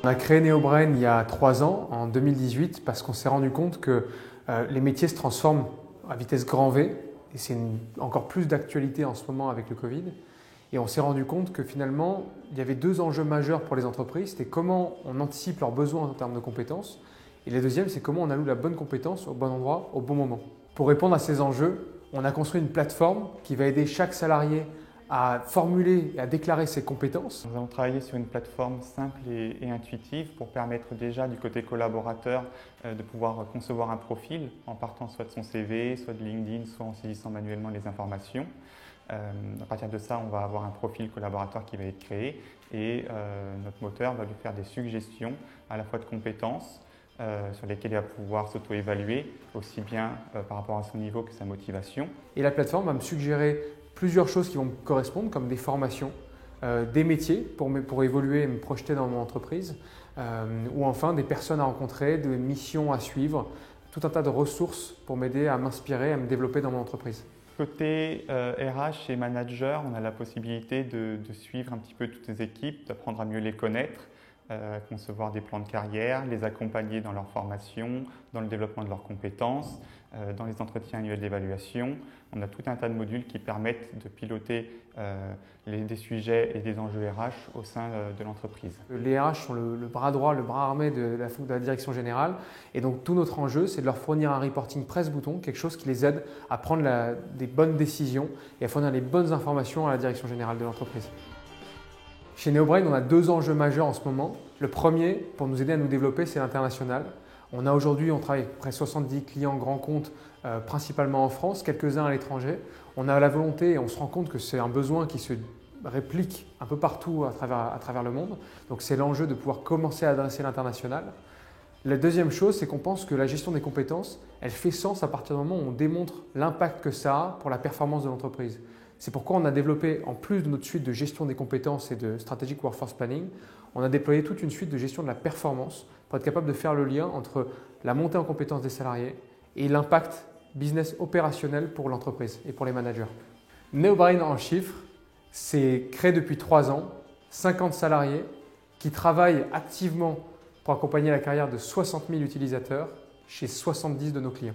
On a créé NeoBrain il y a 3 ans, en 2018, parce qu'on s'est rendu compte que les métiers se transforment à vitesse grand V, et c'est encore plus d'actualité en ce moment avec le Covid. Et on s'est rendu compte que finalement, il y avait 2 enjeux majeurs pour les entreprises. C'était comment on anticipe leurs besoins en termes de compétences. Et le deuxième, c'est comment on alloue la bonne compétence au bon endroit, au bon moment. Pour répondre à ces enjeux, on a construit une plateforme qui va aider chaque salarié à formuler et à déclarer ses compétences. Nous allons travailler sur une plateforme simple et intuitive pour permettre déjà du côté collaborateur de pouvoir concevoir un profil en partant soit de son CV, soit de LinkedIn, soit en saisissant manuellement les informations. À partir de ça, on va avoir un profil collaborateur qui va être créé et notre moteur va lui faire des suggestions à la fois de compétences sur lesquelles il va pouvoir s'auto-évaluer, aussi bien par rapport à son niveau que sa motivation. Et la plateforme va me suggérer plusieurs choses qui vont me correspondre, comme des formations, des métiers pour évoluer et me projeter dans mon entreprise, ou enfin des personnes à rencontrer, des missions à suivre, tout un tas de ressources pour m'aider à m'inspirer, à me développer dans mon entreprise. Côté RH et manager, on a la possibilité de suivre un petit peu toutes les équipes, d'apprendre à mieux les connaître, concevoir des plans de carrière, les accompagner dans leur formation, dans le développement de leurs compétences, dans les entretiens annuels d'évaluation. On a tout un tas de modules qui permettent de piloter des sujets et des enjeux RH au sein de l'entreprise. Les RH sont le bras droit, le bras armé de la direction générale. Et donc tout notre enjeu, c'est de leur fournir un reporting presse-bouton, quelque chose qui les aide à prendre des bonnes décisions et à fournir les bonnes informations à la direction générale de l'entreprise. Chez NeoBrain, on a 2 enjeux majeurs en ce moment. Le premier, pour nous aider à nous développer, c'est l'international. On travaille avec près de 70 clients grands comptes, principalement en France, quelques-uns à l'étranger. On a la volonté et on se rend compte que c'est un besoin qui se réplique un peu partout à travers le monde. Donc c'est l'enjeu de pouvoir commencer à adresser l'international. La deuxième chose, c'est qu'on pense que la gestion des compétences, elle fait sens à partir du moment où on démontre l'impact que ça a pour la performance de l'entreprise. C'est pourquoi on a développé, en plus de notre suite de gestion des compétences et de Strategic Workforce Planning, on a déployé toute une suite de gestion de la performance pour être capable de faire le lien entre la montée en compétences des salariés et l'impact business opérationnel pour l'entreprise et pour les managers. NeoBrain en chiffres, c'est créé depuis 3 ans, 50 salariés qui travaillent activement pour accompagner la carrière de 60 000 utilisateurs chez 70 de nos clients.